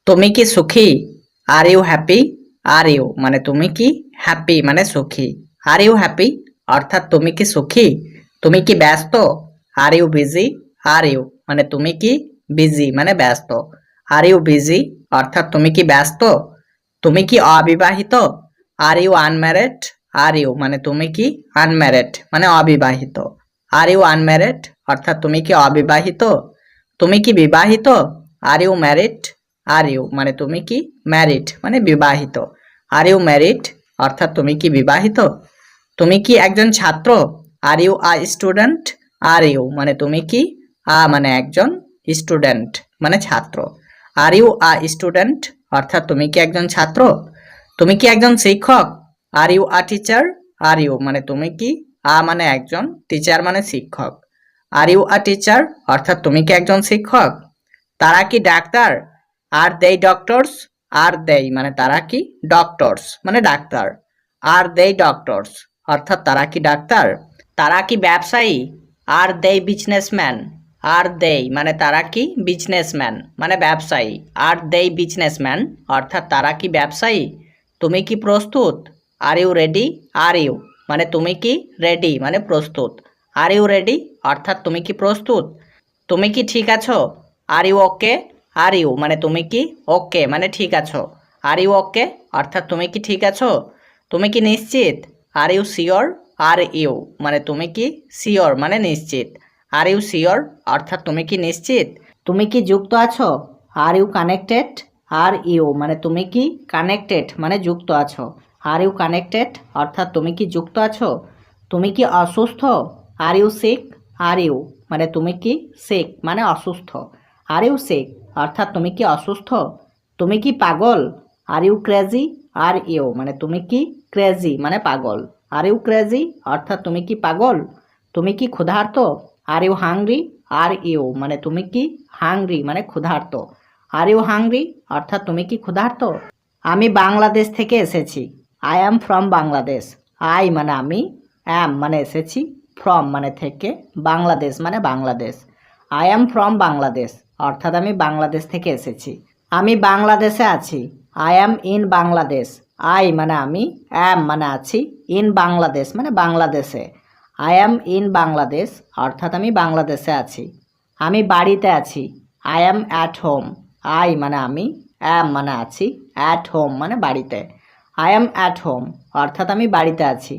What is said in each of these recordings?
তুমি কি সুখী? Are you happy? Are you মানে তুমি কি, হ্যাপি মানে সুখী। আর ইউ হ্যাপি অর্থাৎ তুমি কি সুখী? তুমি কি ব্যস্ত? Are you busy? Are you মানে তুমি কি, বিজি মানে ব্যস্ত। আর ইউ বিজি অর্থাৎ তুমি কি ব্যস্ত? তুমি কি অবিবাহিত? Are you unmarried? Are you মানে তুমি কি, আনম্যারিড মানে অবিবাহিত। আর ইউ আনম্যারিড অর্থাৎ তুমি কি অবিবাহিত? তুমি কি বিবাহিত? Are you married? Are you মানে তুমি কি, ম্যারিড মানে বিবাহিত। আর ইউ ম্যারিড অর্থাৎ তুমি কি বিবাহিত? তুমি কি একজন ছাত্র? Are you a student? Are you মানে তুমি কি, মানে একজন, স্টুডেন্ট মানে ছাত্র। আর ইউ আ স্টুডেন্ট অর্থাৎ তুমি কি একজন ছাত্র? তুমি কি একজন শিক্ষক? Are you a teacher? Are you মানে তুমি কি, মানে একজন, টিচার মানে শিক্ষক। আর ইউ আ টিচার অর্থাৎ তুমি কি একজন শিক্ষক? তারা কি ডাক্তার? আর দেই ডক্টরস? আর দেই মানে তারা কি, ডক্টরস মানে ডাক্তার। আর দেই ডক্টরস অর্থাৎ তারা কি ডাক্তার? তারা কি ব্যবসায়ী? আর দেই বিজনেসম্যান? আর দেই মানে তারা কি, বিজনেসম্যান মানে ব্যবসায়ী। আর দেই বিজনেসম্যান অর্থাৎ তারা কি ব্যবসায়ী। তুমি কি প্রস্তুত? Are you ready? Are you মানে তুমি কি, রেডি মানে প্রস্তুত। আর ইউ রেডি অর্থাৎ তুমি কি প্রস্তুত। তুমি কি ঠিক আছো? Are you okay? R you মানে তুমি কি, ওকে মানে ঠিক আছো। আর ইউ ওকে অর্থাৎ তুমি কি ঠিক আছো। তুমি কি নিশ্চিত? Are you sure? Are you মানে তুমি কি, শিওর মানে নিশ্চিত। আর ইউ শিওর অর্থাৎ তুমি কি নিশ্চিত। তুমি কি যুক্ত আছো? Are you connected? Are you মানে তুমি কি, কানেক্টেড মানে যুক্ত আছো। আর ইউ কানেক্টেড অর্থাৎ তুমি কি যুক্ত আছো। তুমি কি অসুস্থ? Are you sick? Are you মানে তুমি কি, সিক মানে অসুস্থ। আর ইউ সিক অর্থাৎ তুমি কি অসুস্থ। তুমি কি পাগল? Are you crazy? Are you মানে তুমি কি, ক্রেজি মানে পাগল। আর ইউ ক্রেজি অর্থাৎ তুমি কি পাগল। তুমি কি ক্ষুধার্ত? Are you hungry? Are you মানে তুমি কি, হাংরি মানে ক্ষুধার্ত। আর ইউ হাংরি অর্থাৎ তুমি কি ক্ষুধার্ত। আমি বাংলাদেশ থেকে এসেছি। I am from Bangladesh. I মানে আমি, অ্যাম মানে এসেছি, ফ্রম মানে থেকে, বাংলাদেশ মানে Bangladesh. I am from Bangladesh অর্থাৎ আমি বাংলাদেশ থেকে এসেছি। আমি বাংলাদেশে আছি। I am in Bangladesh. I মানে আমি, অ্যাম মানে আছি, ইন বাংলাদেশ মানে বাংলাদেশে। আই অ্যাম ইন বাংলাদেশ অর্থাৎ আমি বাংলাদেশে আছি। আমি বাড়িতে আছি। I am at home. I মানে আমি, অ্যাম মানে আছি, অ্যাট হোম মানে বাড়িতে। আই অ্যাম অ্যাট হোম অর্থাৎ আমি বাড়িতে আছি।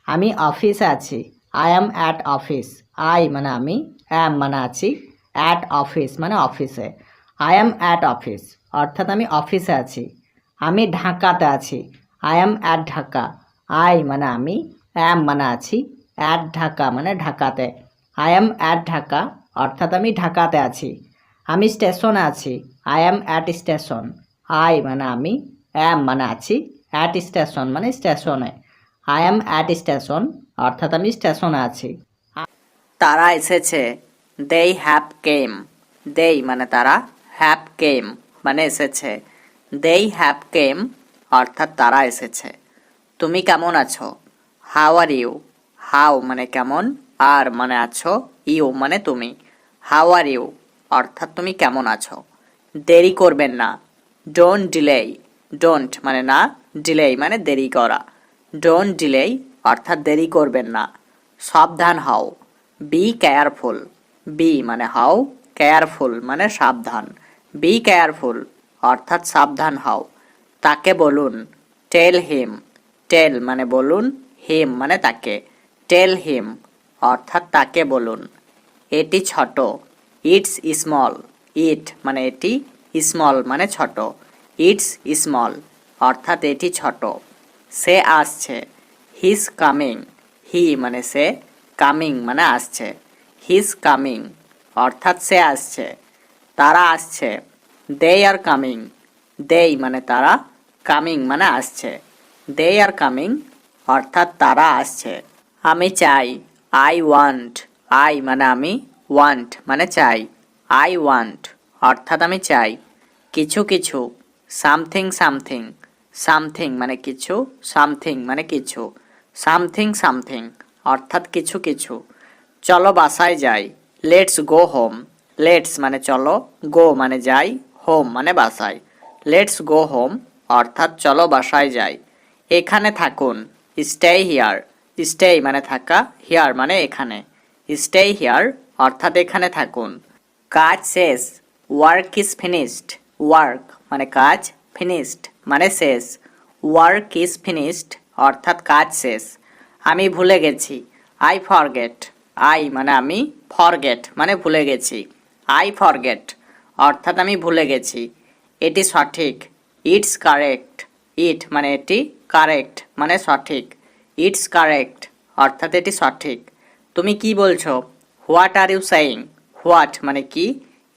আমি অফিসে আছি। I am at office. I মানে আমি, অ্যাম মানে আছি, অ্যাট অফিস মানে অফিসে। আই অ্যাম অ্যাট অফিস অর্থাৎ আমি অফিসে আছি। আমি ঢাকাতে আছি। I am at Dhaka. I মানে আমি, অ্যাম মানে আছি, অ্যাট ঢাকা মানে ঢাকাতে। আই অ্যাম অ্যাট ঢাকা অর্থাৎ আমি ঢাকাতে আছি। আমি স্টেশনে আছি। I am at station. I মানে আমি, অ্যাম মানে আছি, অ্যাট স্টেশন মানে স্টেশনে। আই অ্যাম অ্যাট স্টেশন অর্থাৎ আমি স্টেশনে আছি। তারা এসেছে। দেই হ্যাভ কেম। দেই মানে তারা, হ্যাভ কেম মানে এসেছে। দেই হ্যাভ কেম অর্থাৎ তারা এসেছে। তুমি কেমন আছো? How are you? হাউ মানে কেমন, আর মানে আছো, ইউ মানে তুমি। হাউ আর ইউ অর্থাৎ তুমি কেমন আছো। দেরি করবেন না। Don't delay. ডোন্ট মানে না, ডিলেই মানে দেরি করা। ডোন্ট ডিলেই অর্থাৎ দেরি করবেন না। সাবধান হও। Be careful. বি মানে হও, কেয়ারফুল মানে সাবধান। বি কেয়ারফুল অর্থাৎ সাবধান হও। তাকে বলুন। টেল হিম। টেল মানে বলুন, হিম মানে তাকে। টেল হিম অর্থাৎ তাকে বলুন। এটি ছোট। It's small. ইট মানে এটি, স্মল মানে ছোট। ইটস স্মল অর্থাৎ এটি ছোট। সে আসছে। His coming. হি মানে সে, কামিং মানে আসছে। হিজ কামিং অর্থাৎ সে আসছে। তারা আসছে। দে আর কামিং। দেই মানে তারা, কামিং মানে আসছে। দে আর কামিং অর্থাৎ তারা আসছে। আমি চাই। I want. আই মানে আমি, ওয়ান্ট মানে চাই। আই ওয়ান্ট অর্থাৎ আমি চাই। কিছু কিছু। Something something. সামথিং মানে কিছু, সামথিং মানে কিছু। সামথিং সামথিং অর্থাৎ কিছু কিছু। চলো বাসায় যাই। Let's go home. লেটস মানে চলো, গো মানে যাই, হোম মানে বাসায়। লেটস গো হোম অর্থাৎ চলো বাসায় যাই। এখানে থাকুন, স্টে হিয়ার। স্টে মানে থাকা, হিয়ার মানে এখানে। স্টে হিয়ার অর্থাৎ এখানে থাকুন। কাজ শেষ, ওয়ার্ক ইজ ফিনিশড। ওয়ার্ক মানে কাজ, ফিনিশড মানে শেষ। ওয়ার্ক ইজ ফিনিশড অর্থাৎ কাজ শেষ। আমি ভুলে গেছি, আই ফরগেট। আই মানে আমি, ফরগেট মানে ভুলে গেছি। আই ফরগেট অর্থাৎ আমি ভুলে গেছি। এটি সঠিক, ইটস কারেক্ট। ইট মানে এটি, কারেক্ট মানে সঠিক। ইটস কারেক্ট অর্থাৎ এটি সঠিক। তুমি কি বলছো? What are you saying. What মানে কি,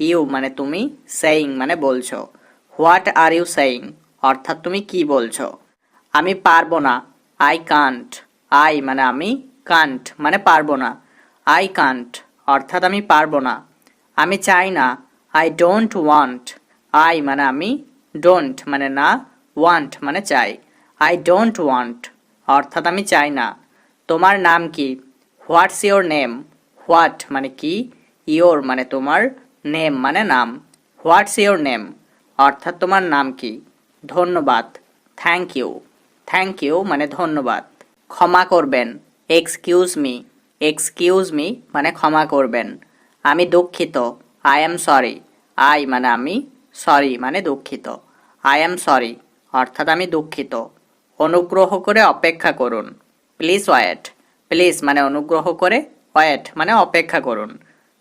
ইউ মানে তুমি, সেইং মানে বলছো। হোয়াট আর ইউ সেইং অর্থাৎ তুমি কি বলছো। আমি পারবো না, আই কান্ট। আই মানে আমি, কান্ট মানে পারবো না। আই কান্ট অর্থাৎ আমি পারবো না। আমি চাই না, আই ডোন্ট ওয়ান্ট। আই মানে আমি, ডোন্ট মানে না, ওয়ান্ট মানে চাই। আই ডোন্ট ওয়ান্ট অর্থাৎ আমি চাই না। তোমার নাম কি? What's your name. হোয়াট মানে কি, ইয়োর মানে তোমার, নেম মানে নাম। হোয়াটস ইয়োর নেম অর্থাৎ তোমার নাম কি। ধন্যবাদ, থ্যাংক ইউ। থ্যাংক ইউ মানে ধন্যবাদ। ক্ষমা করবেন, এক্সকিউজ মি। এক্সকিউজ মি মানে ক্ষমা করবেন। আমি দুঃখিত, আই এম সরি। আই মানে আমি, সরি মানে দুঃখিত। আই এম সরি অর্থাৎ আমি দুঃখিত। অনুগ্রহ করে অপেক্ষা করুন, প্লিজ ওয়েট। প্লিজ মানে অনুগ্রহ করে, ওয়েট মানে অপেক্ষা করুন।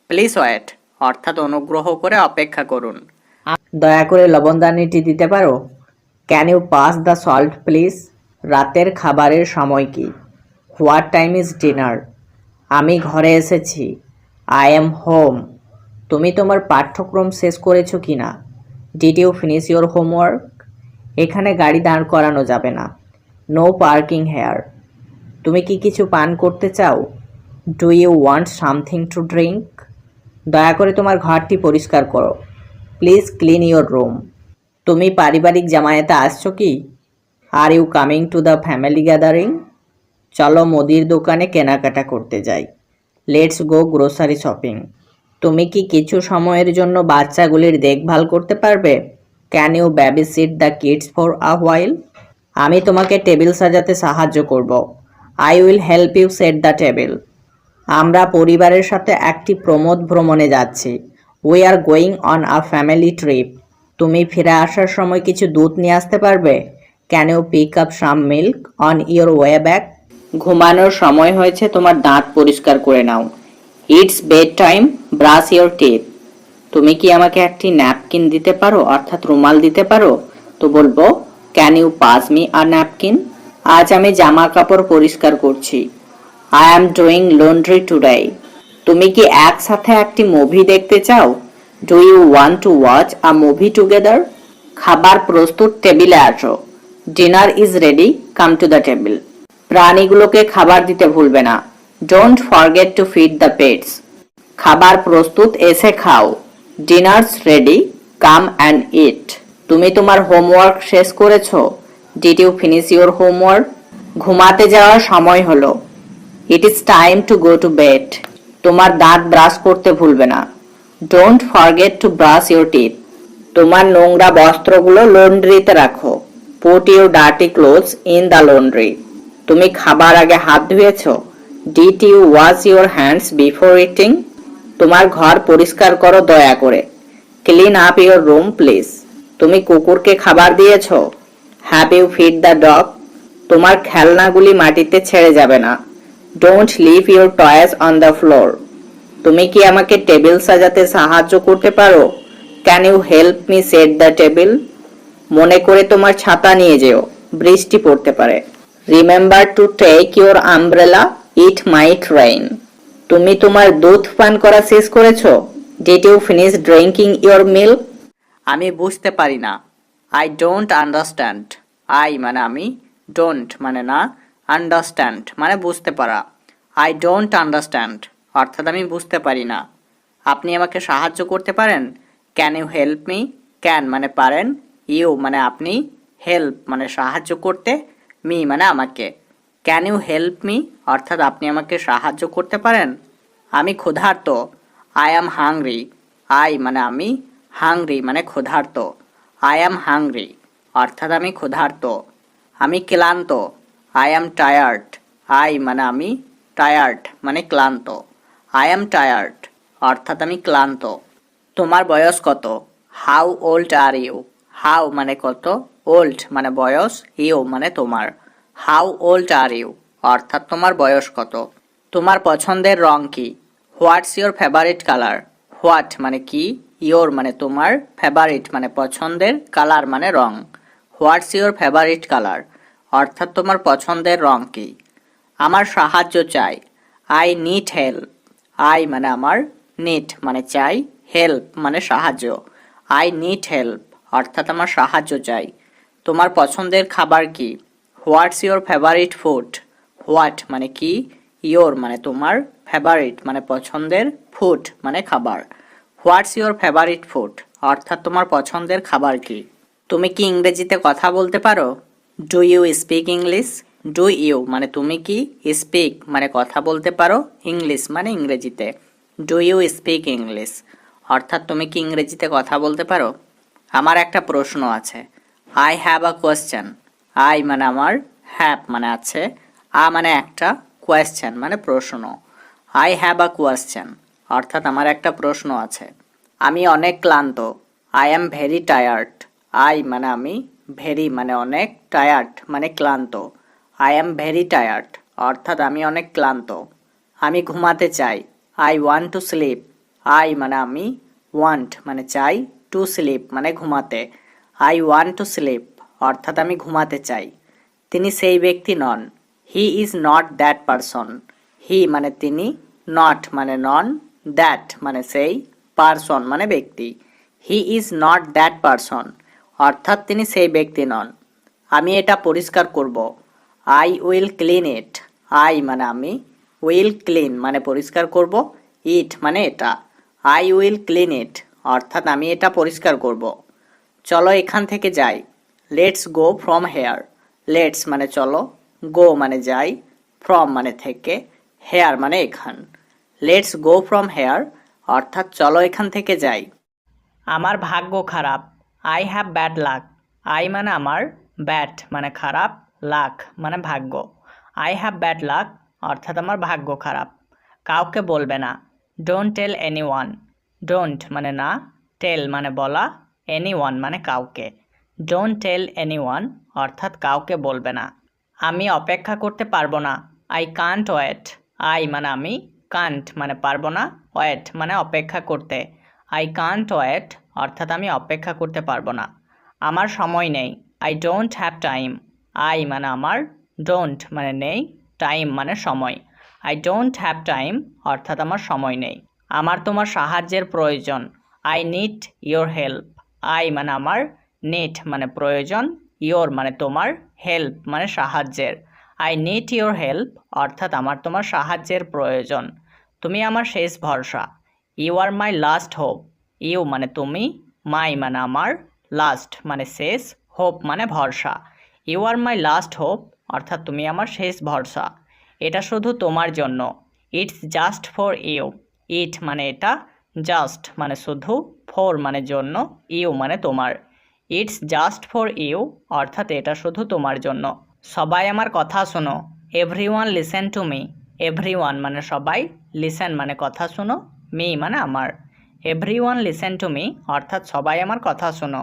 প্লিজ ওয়েট অর্থাৎ অনুগ্রহ করে অপেক্ষা করুন। দয়া করে লবণদানিটি দিতে পারো? Can you pass the salt please? রাতের খাবারের সময় কি? What time is dinner? আমি ঘরে এসেছি, আই এম হোম। তুমি তোমার পাঠ্যক্রম শেষ করেছো কি না? Did you finish your homework? এখানে গাড়ি দাঁড় করানো যাবে না, নো পার্কিং হেয়ার। তুমি কি কিছু পান করতে চাও? Do you want something to drink? দয়া করে তোমার ঘরটি পরিষ্কার করো, প্লিজ ক্লিন ইউর রুম। তুমি পারিবারিক জামায়াতে আসছো কি? Are you coming to the family gathering? চলো মুদির দোকানে কেনাকাটা করতে যাই, লেটস গো গ্রোসারি শপিং। তুমি কি কিছু সময়ের জন্য বাচ্চাগুলির দেখভাল করতে পারবে? Can you babysit the kids for a while? আমি তোমাকে টেবিল সাজাতে সাহায্য করব, I will help you set the table. আমরা পরিবারের সাথে একটি প্রমোদ ভ্রমণে যাচ্ছি, we are going on a family trip. তুমি ফিরে আসার সময় কিছু দুধ নিয়ে আসতে পারবে? Can you pick up some milk on your way back? ঘুমানোর সময় হয়েছে, তোমার দাঁত পরিষ্কার করে নাও, it's bed time, brush your teeth. তুমি কি আমাকে একটি ন্যাপকিন দিতে পারো অর্থাৎ রুমাল দিতে পারো? তো বলবো, can you pass me a napkin? আজ আমি জামা কাপড় পরিষ্কার করছি, I am doing laundry today. তুমি কি একসাথে একটি মুভি দেখতে চাও? Do you want to watch a movie together? খাবার প্রস্তুত, টেবিলে আসো, dinner is ready, come to the table. প্রাণীগুলোকে খাবার দিতে ভুলবে না, don't forget to feed the pets. খাবার প্রস্তুত, এসে খাও, ডিনারস রেডি, কাম অ্যান্ড ইট। তুমি তোমার হোমওয়ার্ক শেষ করেছো? Did you finish your homework? ঘুমাতে যাওয়ার সময় হলো, it is time to go to bed. তোমার দাঁত ব্রাশ করতে ভুলবে না, don't forget to brush your teeth. তোমার নোংরা বস্ত্রগুলো লন্ড্রিতে রাখো, put your dirty clothes in the laundry. তুমি খাবার আগে হাত ধুয়েছো? Did you wash your hands before eating? তোমার ঘর পরিষ্কার করো দয়া করে, clean up your room please. তুমি কুকুরকে খাবার দিয়েছো? Have you feed the dog? তোমার খেলনাগুলি মাটিতে ছেড়ে যাবে না, don't leave your toys on the floor. তুমি কি আমাকে টেবিল সাজাতে সাহায্য করতে পারো? Can you help me set the table? মনে করে তোমার ছাতা নিয়ে যেও, বৃষ্টি পড়তে পারে। Remember to take your umbrella, it might rain. তুমি তোমার দুধ পান করা শেষ করেছো? Did you finish drinking your milk? আমি বুঝতে পারি না, আই ডোন্ট আন্ডারস্ট্যান্ড। আই মানে আমি, ডোন্ট মানে না, আন্ডারস্ট্যান্ড মানে বুঝতে পারা। আই ডোন্ট আন্ডারস্ট্যান্ড অর্থাৎ আমি বুঝতে পারি না। আপনি আমাকে সাহায্য করতে পারেন? Can you help me? Can মানে পারেন, ইউ মানে আপনি, হেল্প মানে সাহায্য করতে, মি মানে আমাকে। ক্যান ইউ হেল্প মি অর্থাৎ আপনি আমাকে সাহায্য করতে পারেন? আমি ক্ষুধার্ত, আই অ্যাম হাংরি। আই মানে আমি, হাংরি মানে ক্ষুধার্ত। আই অ্যাম হাংরি অর্থাৎ আমি ক্ষুধার্ত। আমি ক্লান্ত, আই অ্যাম টায়ার্ড। আই মানে আমি, টায়ার্ড মানে ক্লান্ত। আই অ্যাম টায়ার্ড অর্থাৎ আমি ক্লান্ত। তোমার বয়স কত? How old are you? How মানে কত, ওল্ড মানে বয়স, ইউ মানে তোমার। হাউ ওল্ড আর ইউ অর্থাৎ তোমার বয়স কত। তোমার পছন্দের রং কি? What's your favourite colour? What মানে কি, ইয়োর মানে তোমার, ফেভারিট মানে পছন্দের, কালার মানে রং। হোয়াটস ইয়োর ফেভারিট কালার অর্থাৎ তোমার পছন্দের রং কি। আমার সাহায্য চাই, আই নিড হেল্প। আই মানে আমার, নিড মানে চাই, হেল্প মানে সাহায্য। আই নিড হেল্প অর্থাৎ আমার সাহায্য চাই। তোমার পছন্দের খাবার কি? What's your favourite food? What মানে কি, ইয়োর মানে তোমার, ফেভারিট মানে পছন্দের, ফুড মানে খাবার। হোয়াটস ইয়োর ফেভারিট ফুড অর্থাৎ তোমার পছন্দের খাবার কি। তুমি কি ইংরেজিতে কথা বলতে পারো? Do you speak English? Do you মানে তুমি কি, স্পিক মানে কথা বলতে পারো, ইংলিশ মানে ইংরেজিতে। ডু ইউ স্পিক ইংলিশ অর্থাৎ তুমি কি ইংরেজিতে কথা বলতে পারো। আমার একটা প্রশ্ন আছে, I have a question. I মানে আমার, হ্যাভ মানে আছে, মানে একটা, কোয়েশ্চেন মানে প্রশ্ন। আই হ্যাভ আ কোয়েশ্চেন অর্থাৎ আমার একটা প্রশ্ন আছে। আমি অনেক ক্লান্ত, I am very tired. I মানে আমি, ভেরি মানে অনেক, টায়ার্ড মানে ক্লান্ত। আই অ্যাম ভেরি টায়ার্ড অর্থাৎ আমি অনেক ক্লান্ত। আমি ঘুমাতে চাই, I want to sleep. I মানে আমি, ওয়ান্ট মানে চাই, টু স্লিপ মানে ঘুমাতে। আই ওয়ান্ট টু স্লিপ অর্থাৎ আমি ঘুমাতে চাই। তিনি সেই ব্যক্তি নন, he is not that person. He মানে তিনি, নট মানে নন, দ্যাট মানে সেই, পারসন মানে ব্যক্তি। হি ইজ নট দ্যাট পারসন অর্থাৎ তিনি সেই ব্যক্তি নন। আমি এটা পরিষ্কার করব, I will clean it. I মানে আমি, উইল ক্লিন মানে পরিষ্কার করব, ইট মানে এটা। আই উইল ক্লিন ইট অর্থাৎ আমি এটা পরিষ্কার করব। চলো এখান থেকে যাই, let's go from here. Let's মানে চলো, গো মানে যাই, ফ্রম মানে থেকে, হেয়ার মানে এখান। লেটস গো ফ্রম হেয়ার অর্থাৎ চলো এখান থেকে যাই। আমার ভাগ্য খারাপ, I have bad luck. I মানে আমার, ব্যাড মানে খারাপ, লাক মানে ভাগ্য। আই হ্যাভ ব্যাড লাক অর্থাৎ আমার ভাগ্য খারাপ। কাউকে বলবে না, don't tell anyone. Don't মানে না, টেল মানে বলা, এনি ওয়ান মানে কাউকে। ডোন্ট টেল এনি ওয়ান অর্থাৎ কাউকে বলবে না। আমি অপেক্ষা করতে পারবো না, আই কান্ট ওয়েট। আই মানে আমি, কান্ট মানে পারবো না, ওয়েট মানে অপেক্ষা করতে। আই কান্ট ওয়েট অর্থাৎ আমি অপেক্ষা করতে পারবো না। আমার সময় নেই, I don't have time. I মানে আমার, ডোন্ট মানে নেই, টাইম মানে সময়। আই ডোন্ট হ্যাভ টাইম অর্থাৎ আমার সময় নেই। আমার তোমার সাহায্যের প্রয়োজন, I need your help. I মানে আমার, নিড মানে প্রয়োজন, ইয়োর মানে তোমার, হেল্প মানে সাহায্যের। আই নিড ইয়োর হেল্প অর্থাৎ আমার তোমার সাহায্যের প্রয়োজন। তুমি আমার শেষ ভরসা, you are my last hope. You মানে তুমি, মাই মানে আমার, লাস্ট মানে শেষ, হোপ মানে ভরসা। You are my last hope অর্থাৎ তুমি আমার শেষ ভরসা। এটা শুধু তোমার জন্য, it's just for you. It মানে এটা, জাস্ট মানে শুধু, ফর মানে জন্য, ইউ মানে তোমার। ইটস জাস্ট ফর ইউ অর্থাৎ এটা শুধু তোমার জন্য। সবাই আমার কথা শোনো, everyone listen to me. Everyone মানে সবাই, লিসেন মানে কথা শোনো, মি মানে আমার। এভরিওয়ান লিসেন টু মি অর্থাৎ সবাই আমার কথা শোনো।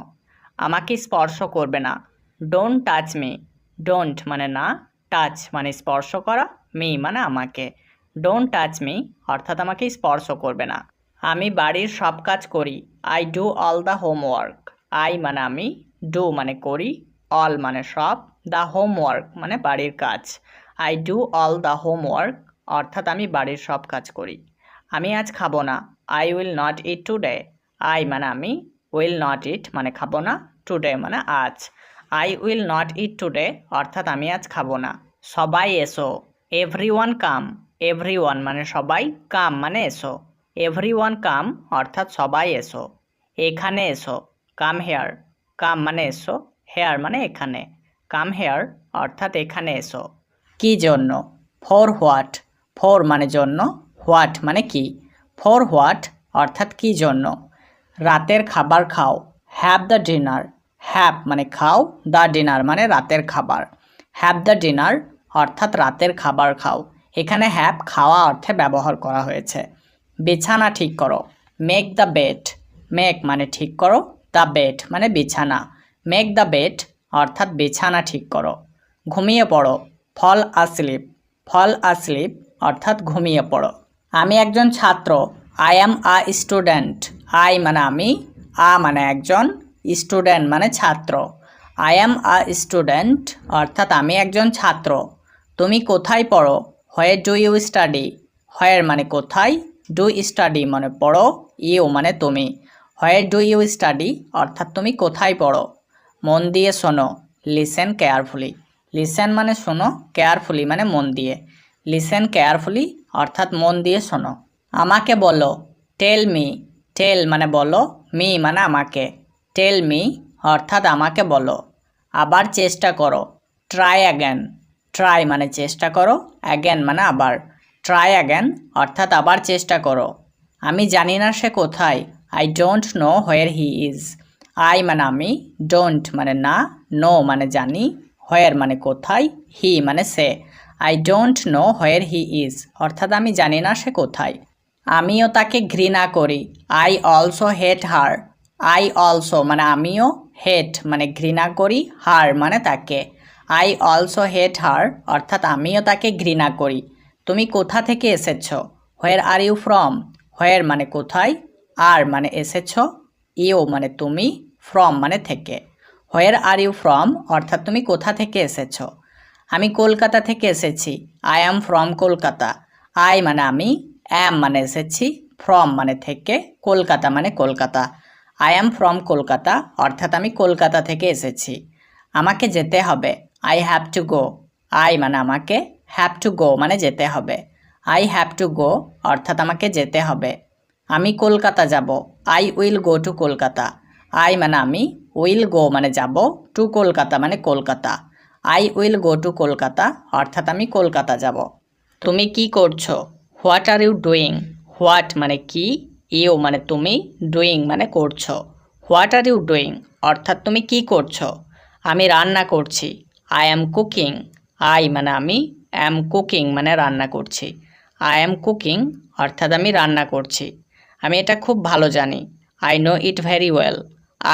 আমাকে স্পর্শ করবে না, ডোন্ট টাচ মি। ডোন্ট মানে না, টাচ মানে স্পর্শ করা, মি মানে আমাকে। ডোন্ট টাচ মি অর্থাৎ আমাকে স্পর্শ করবে না। আমি বাড়ির সব কাজ করি, I do all the homework. I মানে আমি, ডু মানে করি, অল মানে সব, দ্য হোমওয়ার্ক মানে বাড়ির কাজ। I do all the homework অর্থাৎ আমি বাড়ির সব কাজ করি। আমি আজ খাবো না, I will not it today. I মানে আমি, উইল নট ইট মানে খাবো না, টুডে মানে আজ। I will not it today অর্থাৎ আমি আজ খাবো না। সবাই এসো, এভরিওয়ান কাম। এভরিওয়ান মানে সবাই, কাম মানে এসো। এভরিওয়ান কাম অর্থাৎ সবাই এসো। এখানে এসো, কাম হেয়ার। কাম মানে এসো, হেয়ার মানে এখানে। কাম হেয়ার অর্থাৎ এখানে এসো। কি জন্য? For what. ফর মানে জন্য, হোয়াট মানে কি। ফর হোয়াট অর্থাৎ কি জন্য। রাতের খাবার খাও, হ্যাভ দ্য ডিনার। হ্যাভ মানে খাও, দ্য ডিনার মানে রাতের খাবার। হ্যাভ দ্য ডিনার অর্থাৎ রাতের খাবার খাও। এখানে হ্যাভ খাওয়া অর্থে ব্যবহার করা হয়েছে। বিছানা ঠিক করো, মেক দ্য বেড। মেক মানে ঠিক করো, দ্য বেড মানে বিছানা। মেক দ্য বেড অর্থাৎ বিছানা ঠিক করো। ঘুমিয়ে পড়ো, ফল আসলিপ। ফল আসলিপ অর্থাৎ ঘুমিয়ে পড়ো। আমি একজন ছাত্র, I am a student. I মানে আমি, আ মানে একজন, স্টুডেন্ট মানে ছাত্র। আই অ্যাম আ স্টুডেন্ট অর্থাৎ আমি একজন ছাত্র। তুমি কোথায় পড়ো, হোয়ার ডু ইউ স্টাডি। হোয়ার মানে কোথায়, ডু স্টাডি মানে পড়ো, ইউ মানে তুমি। হোয়ার ডু ইউ স্টাডি অর্থাৎ তুমি কোথায় পড়ো। মন দিয়ে শোনো, লিসেন কেয়ারফুলি। লিসেন মানে শোনো, কেয়ারফুলি মানে মন দিয়ে। লিসেন কেয়ারফুলি অর্থাৎ মন দিয়ে শোনো। আমাকে বলো, টেল মি। টেল মানে বলো, মি মানে আমাকে। টেল মি অর্থাৎ আমাকে বলো। আবার চেষ্টা করো, ট্রাই অ্যাগেন। ট্রাই মানে চেষ্টা করো, অ্যাগেন মানে আবার। ট্রাই অ্যাগেন অর্থাৎ আবার চেষ্টা করো। আমি জানি না সে কোথায়, I don't know where he is. I মানে আমি, ডোন্ট মানে না, নো মানে জানি, হোয়ার মানে কোথায়, হি মানে সে। I don't know where he is অর্থাৎ আমি জানি না সে কোথায়। আমিও তাকে ঘৃণা করি, I also hate her. I also মানে আমিও, হেট মানে ঘৃণা করি, হার মানে তাকে। আই অলসো হেট হার অর্থাৎ আমিও তাকে ঘৃণা করি। তুমি কোথা থেকে এসেছো, হোয়ার আর ইউ ফ্রম। হোয়ার মানে কোথায়, আর মানে এসেছো, ইউ মানে তুমি, ফ্রম মানে থেকে। হোয়ার আর ইউ ফ্রম অর্থাৎ তুমি কোথা থেকে এসেছো। আমি কলকাতা থেকে এসেছি, I am from Kolkata. I মানে আমি, অ্যাম মানে এসেছি, ফ্রম মানে থেকে, কলকাতা মানে Kolkata. I am from Kolkata অর্থাৎ আমি কলকাতা থেকে এসেছি। আমাকে যেতে হবে, I have to go. I মানে আমাকে, হ্যাভ টু গো মানে যেতে হবে। আই হ্যাভ টু গো অর্থাৎ আমাকে যেতে হবে। আমি কলকাতা যাব, I will go to Kolkata. I মানে আমি, উইল গো মানে যাব, টু কলকাতা মানে Kolkata. I will go to Kolkata অর্থাৎ আমি কলকাতা যাব। তুমি কি করছো, what are you doing. What মানে কি, ইউ মানে তুমি, ডুইং মানে করছো। হোয়াট আর ইউ ডুইং অর্থাৎ তুমি কি করছো। আমি রান্না করছি, আই অ্যাম কুকিং। আই মানে আমি, অ্যাম কুকিং মানে রান্না করছি। আই অ্যাম কুকিং অর্থাৎ আমি রান্না করছি। আমি এটা খুব ভালো জানি, I know it very well.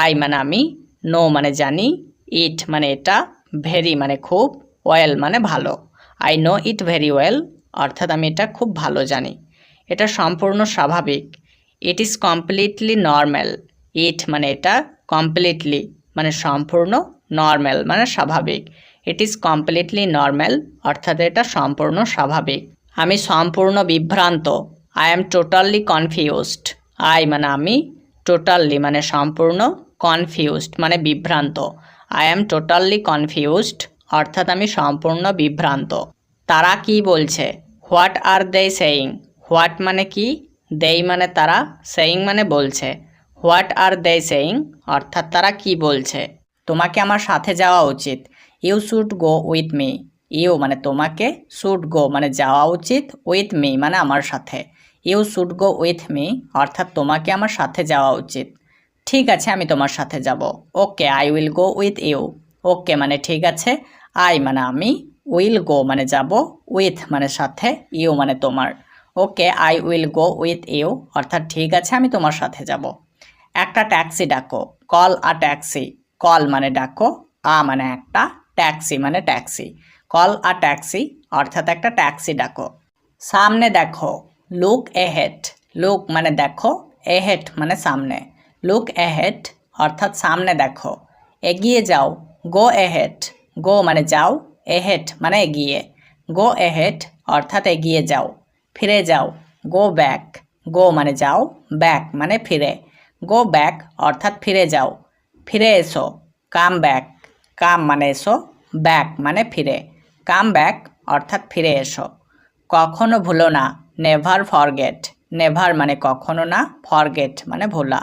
I মানে আমি, নো মানে জানি, ইট মানে এটা, ভেরি মানে খুব, ওয়েল মানে ভালো। I know it very well অর্থাৎ আমি এটা খুব ভালো জানি। এটা সম্পূর্ণ স্বাভাবিক, ইট ইজ কমপ্লিটলি নর্ম্যাল। ইট মানে এটা, কমপ্লিটলি মানে সম্পূর্ণ, নর্ম্যাল মানে স্বাভাবিক। ইট ইজ কমপ্লিটলি নর্ম্যাল অর্থাৎ এটা সম্পূর্ণ স্বাভাবিক। আমি সম্পূর্ণ বিভ্রান্ত, I am totally confused. I মানে আমি, টোটালি মানে সম্পূর্ণ, কনফিউজড মানে বিভ্রান্ত। আই অ্যাম টোটালি কনফিউজড অর্থাৎ আমি সম্পূর্ণ বিভ্রান্ত। তারা কি বলছে, what are they saying. What মানে কি, দেই মানে তারা, সেইং মানে বলছে। হোয়াট আর দে সেইং অর্থাৎ তারা কি বলছে। তোমাকে আমার সাথে যাওয়া উচিত, you should go with me. You মানে তোমাকে, শুড গো মানে যাওয়া উচিত, উইথ মি মানে আমার সাথে। You should go with me অর্থাৎ তোমাকে আমার সাথে যাওয়া উচিত। ঠিক আছে আমি তোমার সাথে যাব, okay I will go with you. Okay মানে ঠিক আছে, আই মানে আমি, উইল গো মানে যাব, উইথ মানে সাথে, ইউ মানে তোমার। Okay I will go with you অর্থাৎ ঠিক আছে আমি তোমার সাথে যাব। একটা ট্যাক্সি ডাকো, কল আ ট্যাক্সি। কল মানে ডাকো, আ মানে একটা, ট্যাক্সি মানে ট্যাক্সি। কল আ ট্যাক্সি অর্থাৎ একটা ট্যাক্সি ডাকো। সামনে দেখো, লুক এহেড। লুক মানে দেখো, এহেড মানে সামনে। লুক এহেড অর্থাৎ সামনে দেখো। এগিয়ে যাও, গো এহেড। গো মানে যাও, এহেড মানে এগিয়ে। গো এহেড অর্থাৎ এগিয়ে যাও। ফিরে যাও, গো ব্যাক। গো মানে যাও, ব্যাক মানে ফিরে। গো ব্যাক অর্থাৎ ফিরে যাও। ফিরে এসো, কাম ব্যাক। কাম মানে এসো, ব্যাক মানে ফিরে। কাম ব্যাক অর্থাৎ ফিরে এসো। কখনো ভুলো না, নেভার ফরগেট। নেভার মানে কখনো না, ফরগেট মানে ভোলা।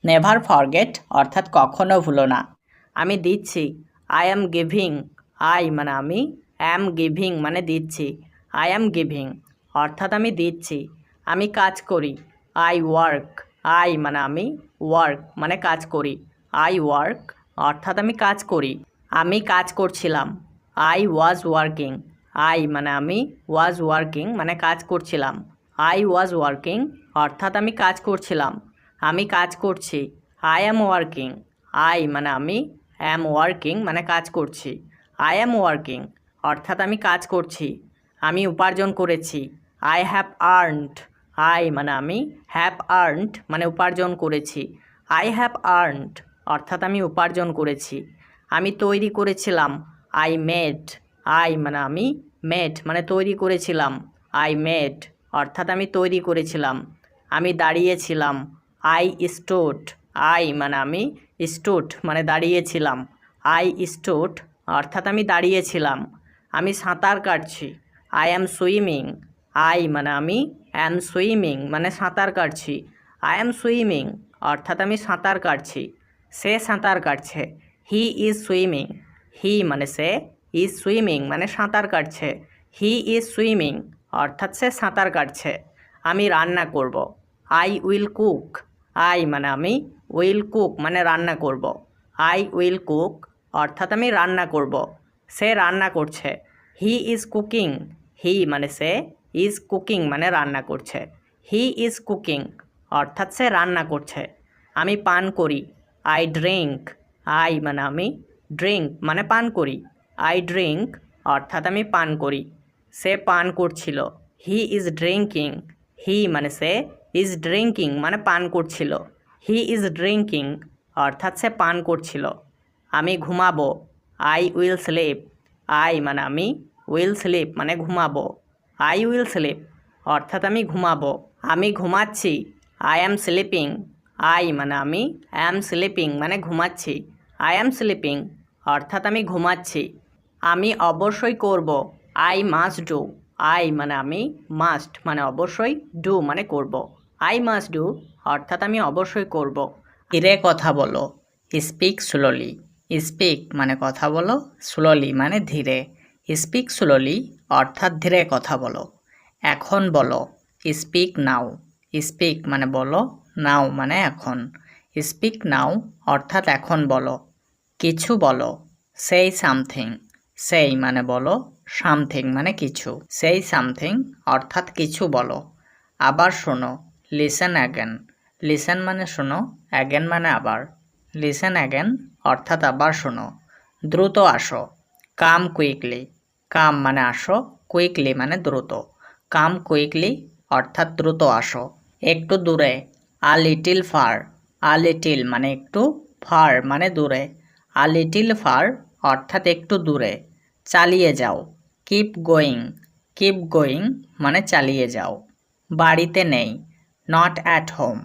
নেভার ফরগেট অর্থাৎ কখনো ভুলো না। আমি দিচ্ছি, আই অ্যাম গিভিং। আই মানে আমি, অ্যাম গিভিং মানে দিচ্ছি। আই অ্যাম গিভিং অর্থাৎ আমি দিচ্ছি। আমি কাজ করি, আই ওয়ার্ক। আই মানে আমি, ওয়ার্ক মানে কাজ করি। আই ওয়ার্ক অর্থাৎ আমি কাজ করি। আমি কাজ করছিলাম। I was working. আই মানে আমি, ওয়াজ ওয়ার্কিং মানে কাজ করছিলাম। আই ওয়াজ ওয়ার্কিং অর্থাৎ আমি কাজ করছিলাম। আমি কাজ করছি। I am working. আই মানে আমি, অ্যাম ওয়ার্কিং মানে কাজ করছি। আই অ্যাম ওয়ার্কিং অর্থাৎ আমি কাজ করছি। আমি উপার্জন করেছি। I have earned. আই মানে আমি, হ্যাভ আর্নড মানে উপার্জন করেছি। আই হ্যাভ আর্নড অর্থাৎ আমি উপার্জন করেছি। আমি তৈরি করেছিলাম। I made. আই মানে আমি, মেড মানে তৈরি করেছিলাম। আই মেড অর্থাৎ আমি তৈরি করেছিলাম। আমি দাঁড়িয়েছিলাম। I stood. আই মানে আমি, স্টুড মানে দাঁড়িয়েছিলাম। আই স্টুড অর্থাৎ আমি দাঁড়িয়েছিলাম। আমি সাঁতার কাটছি। I am swimming. আই মানে আমি, অ্যাম সুইমিং মানে সাঁতার কাটছি। আই অ্যাম সুইমিং অর্থাৎ আমি সাঁতার কাটছি। সে সাঁতার কাটছে। He is swimming. হি মানে সে, ইজ সুইমিং মানে সাঁতার কাটছে। হি ইজ সুইমিং অর্থাৎ সে সাঁতার কাটছে। আমি রান্না করব। I will cook. আই মানে আমি, উইল কুক মানে রান্না করব। আই উইল কুক অর্থাৎ আমি রান্না করব। সে রান্না করছে। He is cooking. হি মানে সে, ইজ কুকিং মানে রান্না করছে। হি ইজ কুকিং অর্থাৎ সে রান্না করছে। আমি পান করি। I drink. আই মানে আমি, ড্রিঙ্ক মানে পান করি। আই ড্রিঙ্ক অর্থাৎ আমি পান করি। সে পান করছিল। He is drinking. হি মানে সে, ইজ ড্রিঙ্কিং মানে পান করছিল। হি ইজ ড্রিঙ্কিং অর্থাৎ সে পান করছিল। আমি ঘুমাবো। I will slip. আই মানে আমি, উইল স্লিপ মানে ঘুমাবো। আই উইল স্লিপ অর্থাৎ আমি ঘুমাবো। আমি ঘুমাচ্ছি। I am sleeping. আই মানে আমি, অ্যাম স্লিপিং মানে ঘুমাচ্ছি। আই অ্যাম স্লিপিং অর্থাৎ আমি ঘুমাচ্ছি। আমি অবশ্যই করব। I must do. আই মানে আমি, মাস্ট মানে অবশ্যই, ডু মানে করব। আই মাস্ট ডু অর্থাৎ আমি অবশ্যই করব। ধীরে কথা বলো। Speak slowly. স্পিক মানে কথা বলো, স্লোলি মানে ধীরে। স্পিক স্লোলি অর্থাৎ ধীরে কথা বলো। এখন বলো। স্পিক নাও। স্পিক মানে বলো, নাও মানে এখন। স্পিক নাও অর্থাৎ এখন বলো। কিছু বলো। সেই সামথিং। সেই মানে বলো, সামথিং মানে কিছু। সেই সামথিং অর্থাৎ কিছু বলো। আবার শোনো। Listen again. লিসেন মানে শোনো, অ্যাগেন মানে আবার। লিসেন অ্যাগেন অর্থাৎ আবার শোনো। দ্রুত আসো। কাম কুইকলি। কাম মানে আসো, কুইকলি মানে দ্রুত। কাম কুইকলি অর্থাৎ দ্রুত আসো। একটু দূরে। A little far. A little মানে একটু, ফার মানে দূরে। আ লিটিল ফার অর্থাৎ একটু দূরে। চালিয়ে যাও। Keep going. কিপ গোয়িং মানে চালিয়ে যাও। বাড়িতে নেই। Not at home.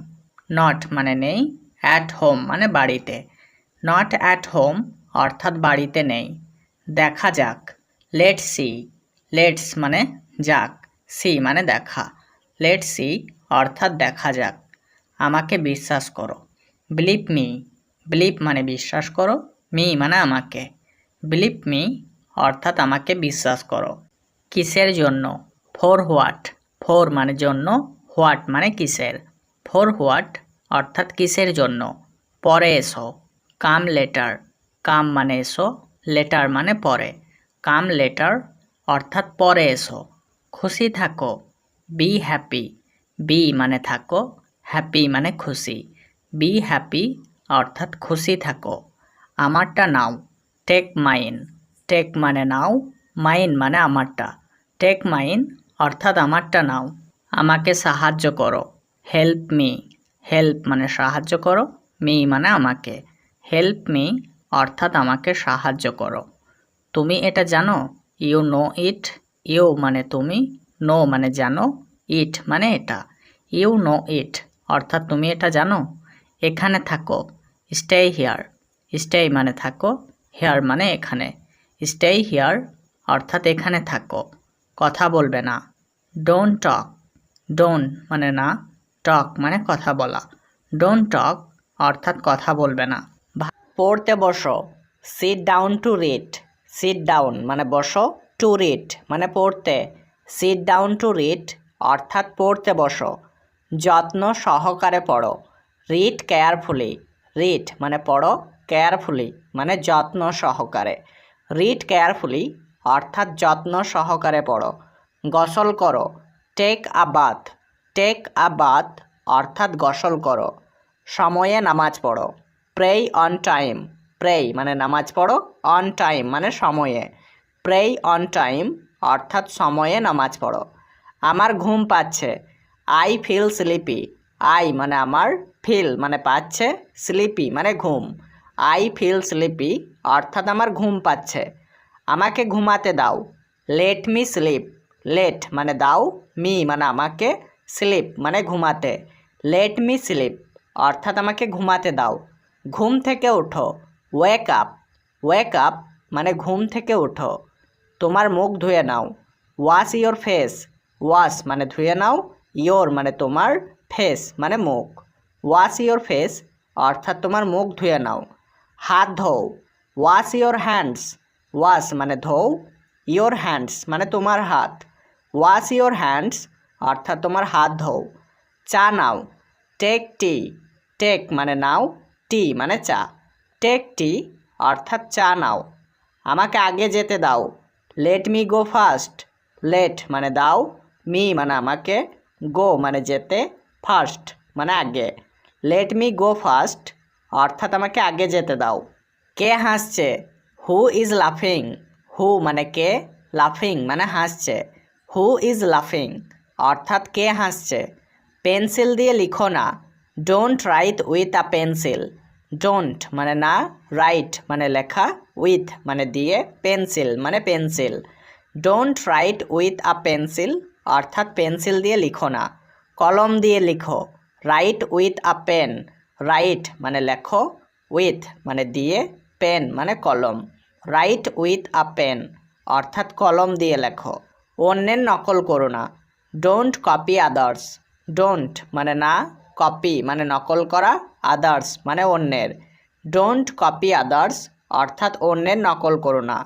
নট মানে নেই, অ্যাট হোম মানে বাড়িতে। নট অ্যাট হোম অর্থাৎ বাড়িতে নেই। দেখা যাক। Let's see. লেটস মানে যাক, সি মানে দেখা। লেটস সি অর্থাৎ দেখা যাক। আমাকে বিশ্বাস করো। Believe me. বিলিভ মানে বিশ্বাস করো, মি মানে আমাকে। বিলিভ মি অর্থাৎ আমাকে বিশ্বাস করো। কিসের জন্য? For what. ফর মানে জন্য, হোয়াট মানে কিসের। ফর হোয়াট অর্থাৎ কিসের জন্য। পরে এসো। Come later. কাম মানে এসো, লেটার মানে পরে। কাম লেটার অর্থাৎ পরে এসো। খুশি থাকো। Be happy. বি মানে থাকো, হ্যাপি মানে খুশি। বি হ্যাপি অর্থাৎ খুশি থাকো। আমারটা নাও। Take mine. টেক মানে নাও, মাইন মানে আমারটা। টেক মাইন অর্থাৎ আমারটা নাও। আমাকে সাহায্য করো। Help me. হেল্প মানে সাহায্য করো, মি মানে আমাকে। হেল্প মি অর্থাৎ আমাকে সাহায্য করো। তুমি এটা জানো? You know it. ইউ মানে তুমি, নো মানে জানো, ইট মানে এটা। ইউ নো ইট অর্থাৎ তুমি এটা জানো। এখানে থাকো। Stay here. স্টে মানে থাকো, হেয়ার মানে এখানে। স্টে হিয়ার অর্থাৎ এখানে থাকো। কথা বলবে না। Don't talk. ডোন্ট মানে না, টক মানে কথা বলা। ডোন্ট টক অর্থাৎ কথা বলবে না। পড়তে বসো। Sit down to read. Sit down মানে বসো, টু রিড মানে পড়তে। সিট ডাউন টু রিড অর্থাৎ পড়তে বসো। যত্ন সহকারে পড়ো। Read carefully. রিড মানে পড়ো, কেয়ারফুলি মানে যত্ন সহকারে। রিড কেয়ারফুলি অর্থাৎ যত্ন সহকারে পড়ো। গোসল করো, take a bath. Take a bath অর্থাৎ গোসল করো। সময়ে নামাজ পড়ো, প্রে অন টাইম। প্রে মানে নামাজ পড়ো, অন টাইম মানে সময়ে। প্রে অন টাইম অর্থাৎ সময়ে নামাজ পড়ো। আমার ঘুম পাচ্ছে, আই ফিল স্লিপি। আই মানে আমার, ফিল মানে পাচ্ছে, স্লিপি মানে ঘুম। আই ফিল স্লিপি অর্থাৎ আমার ঘুম পাচ্ছে। আমাকে ঘুমাতে দাও, লেট মি স্লিপ। লেট মানে দাও, মি মানে আমাকে, স্লিপ মানে ঘুমাতে। লেট মি স্লিপ অর্থাৎ আমাকে ঘুমাতে দাও। ঘুম থেকে ওঠো, ওয়েক আপ। ওয়েক আপ মানে ঘুম থেকে ওঠো। তোমার মুখ ধুয়ে নাও, ওয়াশ ইয়োর ফেস। ওয়াশ মানে ধুয়ে নাও, ইয়োর মানে তোমার, ফেস মানে মুখ। ওয়াশ ইয়োর ফেস অর্থাৎ তোমার মুখ ধুয়ে নাও। হাত ধোও, ওয়াশ ইয়োর হ্যান্ডস। ওয়াশ মানে ধোও, ইয়োর হ্যান্ডস মানে তোমার হাত। ওয়াশ ইয়োর হ্যান্ডস অর্থাৎ তোমার হাত ধোও। চা নাও, টেক টি। টেক মানে নাও, টি মানে চা। টেক টি অর্থাৎ চা নাও। আমাকে আগে যেতে দাও, let me go first. Let মানে দাও, মি মানে আমাকে, গো মানে যেতে, ফার্স্ট মানে আগে। লেট মি গো ফার্স্ট অর্থাৎ আমাকে আগে যেতে দাও। কে হাসছে, হু ইজ লাফিং। হু মানে কে, লাফিং মানে হাসছে। হু ইজ লাফিং অর্থাৎ কে হাসছে। পেন্সিল দিয়ে লিখো না, don't write with a pencil. Don't মানে না, রাইট মানে লেখা, উইথ মানে দিয়ে, পেন্সিল মানে pencil. Don't write with a pencil অর্থাৎ পেন্সিল দিয়ে লিখো না। কলম দিয়ে লিখো, write with a pen. Write মানে লেখো, উইথ মানে দিয়ে, পেন মানে কলম। রাইট উইথ আ পেন অর্থাৎ কলম দিয়ে লেখো। অন্যের নকল করো না, ডোন্ট কপি আদার্স। ডোন্ট মানে না, কপি মানে নকল করা, আদার্স মানে অন্যের। ডোন্ট কপি আদার্স অর্থাৎ অন্যের নকল করো না।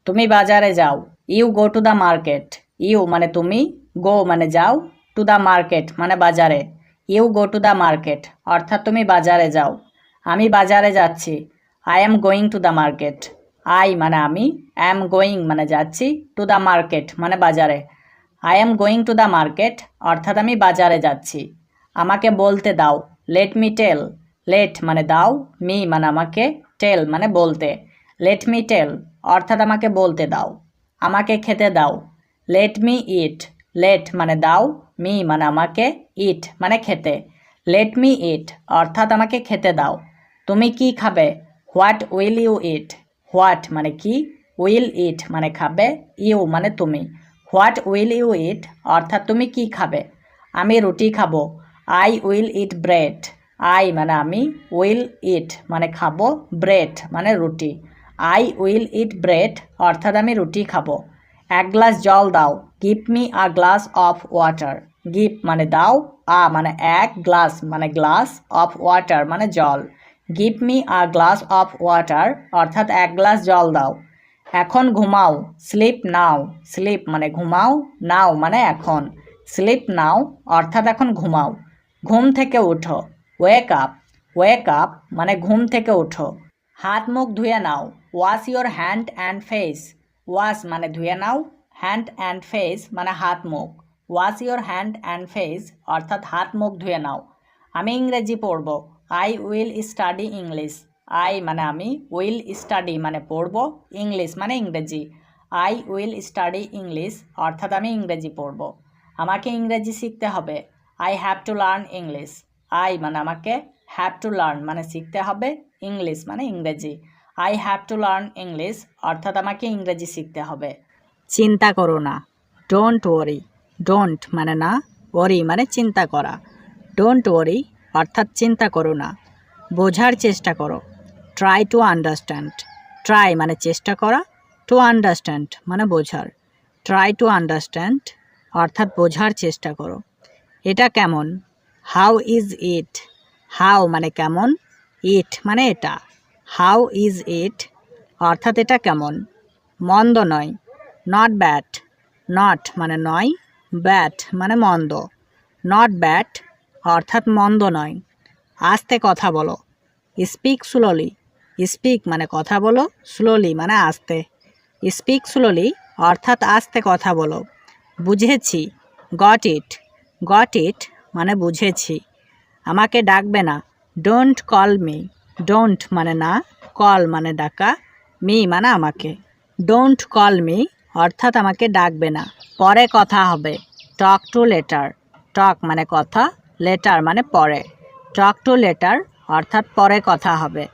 তুমি বাজারে যাও, you go to the market. You মানে তুমি, গো মানে যাও, টু দ্য মার্কেট মানে বাজারে। You go to the market অর্থাৎ তুমি বাজারে যাও। আমি বাজারে যাচ্ছি, I am going to the market. I মানে আমি, অ্যাম গোয়িং মানে যাচ্ছি, টু দ্য মার্কেট মানে বাজারে। I am going to the market অর্থাৎ আমি বাজারে যাচ্ছি। আমাকে বলতে দাও, লেট মি টেল। লেট মানে দাও, মি মানে আমাকে, টেল মানে বলতে। লেট মি টেল অর্থাৎ আমাকে বলতে দাও। আমাকে খেতে দাও, লেট মি ইট। লেট মানে দাও, মি মানে আমাকে, ইট মানে খেতে। লেট মি ইট অর্থাৎ আমাকে খেতে দাও। তুমি কি খাবে, what will you eat. What মানে কি, উইল ইট মানে খাবে, ইউ মানে তুমি। হোয়াট উইল ইউ ইট অর্থাৎ তুমি কি খাবে। আমি রুটি খাবো, I will eat bread. I মানে আমি, উইল ইট মানে খাবো, ব্রেড মানে রুটি। আই উইল ইট ব্রেড অর্থাৎ আমি রুটি খাবো। এক গ্লাস জল দাও, give me a glass of water. Give মানে দাও, আ মানে এক, গ্লাস মানে গ্লাস, অফ ওয়াটার মানে জল। Give me a glass of water অর্থাৎ এক গ্লাস জল দাও। এখন ঘুমাও, স্লিপ নাও। স্লিপ মানে ঘুমাও, নাও মানে এখন। স্লিপ নাও অর্থাৎ এখন ঘুমাও। ঘুম থেকে উঠো, ওয়েক আপ। ওয়েক আপ মানে ঘুম থেকে উঠো। হাত মুখ ধুয়ে নাও, wash your hand and face. Wash মানে ধুয়ে নাও, হ্যান্ড অ্যান্ড ফেস মানে হাত মুখ। Wash your hand and face অর্থাৎ হাত মুখ ধুয়ে নাও। আমি ইংরেজি পড়ব, I will study English. I মানে আমি, উইল স্টাডি মানে পড়ব, ইংলিশ মানে ইংরেজি। আই উইল স্টাডি ইংলিশ অর্থাৎ আমি ইংরেজি পড়ব। আমাকে ইংরেজি শিখতে হবে, I have to learn English. I মানে আমাকে, হ্যাভ টু লার্ন মানে শিখতে হবে, ইংলিশ মানে ইংরেজি। I have to learn English অর্থাৎ আমাকে ইংরেজি শিখতে হবে। চিন্তা করো না, ডোন্ট ওয়ারি। ডোন্ট মানে না, ওয়ারি মানে চিন্তা করা। ডোন্ট ওয়ারি অর্থাৎ চিন্তা করো না। বোঝার চেষ্টা করো, ট্রাই টু আন্ডারস্ট্যান্ড। ট্রাই মানে চেষ্টা করা, টু আন্ডারস্ট্যান্ড মানে বোঝার। ট্রাই টু আন্ডারস্ট্যান্ড অর্থাৎ বোঝার চেষ্টা করো। এটা কেমন, হাউ ইজ ইট। হাউ মানে কেমন, ইট মানে এটা। হাউ ইজ ইট অর্থাৎ এটা কেমন। মন্দ নয়, নট ব্যাড। নট মানে নয়, ব্যাড মানে মন্দ। নট ব্যাড অর্থাৎ মন্দ নয়। আস্তে কথা বলো, স্পিক স্লোলি। স্পিক মানে কথা বলো, স্লোলি মানে আস্তে। স্পিক স্লোলি অর্থাৎ আস্তে কথা বলো। বুঝেছি, গট ইট মানে বুঝেছি। আমাকে ডাকবে না, ডোন্ট কল মি। ডোন্ট মানে না, কল মানে ডাকা, মি মানে আমাকে। ডোন্ট কল মি অর্থাৎ আমাকে ডাকবে না। পরে কথা হবে, টক টু লেটার। টক মানে কথা, লেটার মানে পরে। টক টু লেটার অর্থাৎ পরে কথা হবে।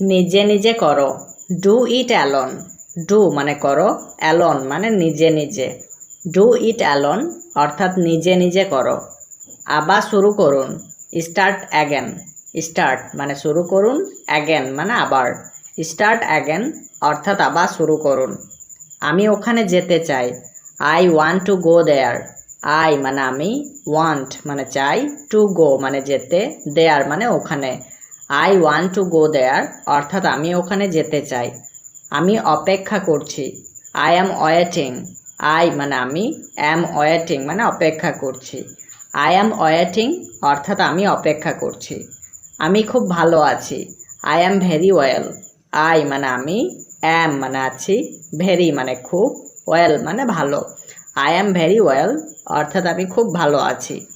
নিজে নিজে করো, ডু ইট অ্যালোন। ডু মানে করো, অ্যালোন মানে নিজে নিজে। ডু ইট অ্যালোন অর্থাৎ নিজে নিজে করো। আবার শুরু করুন, স্টার্ট অ্যাগেন। স্টার্ট মানে শুরু করুন, অ্যাগেন মানে আবার। স্টার্ট অ্যাগেন অর্থাৎ আবার শুরু করুন। আমি ওখানে যেতে চাই, I want to go there. I মানে আমি, ওয়ান্ট মানে চাই, টু গো মানে যেতে, দেয়ার মানে ওখানে। আই ওয়ান্ট টু গো দেয়ার অর্থাৎ আমি ওখানে যেতে চাই। আমি অপেক্ষা করছি, আই অ্যাম ওয়েটিং। আই মানে আমি, অ্যাম ওয়েটিং মানে অপেক্ষা করছি। আই অ্যাম ওয়েটিং অর্থাৎ আমি অপেক্ষা করছি। আমি খুব ভালো আছি, I am very well. I মানে আমি, অ্যাম মানে আছি, ভেরি মানে খুব, ওয়েল মানে ভালো। আই অ্যাম ভেরি ওয়েল অর্থাৎ আমি খুব ভালো আছি।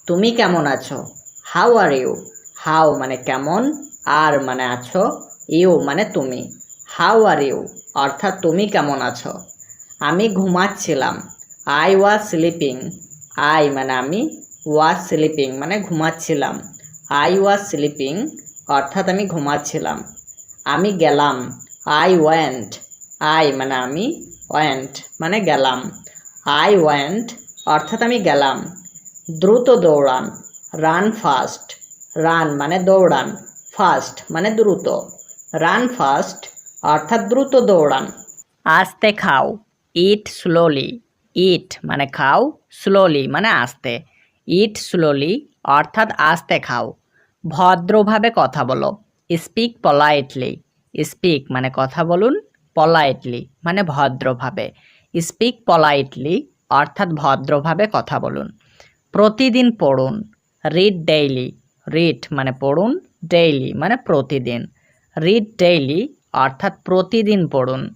তুমি কেমন আছো? How are you. হাউ মানে কেমন, আর মানে আছো, ইউ মানে তুমি। হাউ আর ইউ অর্থাৎ তুমি কেমন আছো। আমি ঘুমাচ্ছিলাম, আই ওয়াজ স্লিপিং। আই মানে আমি, ওয়াজ স্লিপিং মানে ঘুমাচ্ছিলাম। আই ওয়াজ স্লিপিং অর্থাৎ আমি ঘুমাচ্ছিলাম। আমি গেলাম, আই ওয়েন্ট। আই মানে আমি, ওয়েন্ট মানে গেলাম। আই ওয়েন্ট অর্থাৎ আমি গেলাম। দ্রুত দৌড়ান, রান ফাস্ট। রান মানে দৌড়ান, ফাস্ট মানে দ্রুত। রান ফাস্ট অর্থাৎ দ্রুত দৌড়ান। আস্তে খাও, ইট স্লোলি। ইট মানে খাও, স্লোলি মানে আস্তে। ইট স্লোলি অর্থাৎ আস্তে খাও। ভদ্রভাবে কথা বলো, স্পিক পলাইটলি। স্পিক মানে কথা বলুন, পলাইটলি মানে ভদ্রভাবে। স্পিক পলাইটলি অর্থাৎ ভদ্রভাবে কথা বলুন। প্রতিদিন পড়ুন, রিড ডেইলি। রিড মানে পড়ুন, ডেইলি মানে প্রতিদিন। রিড ডেইলি অর্থাৎ প্রতিদিন পড়ুন।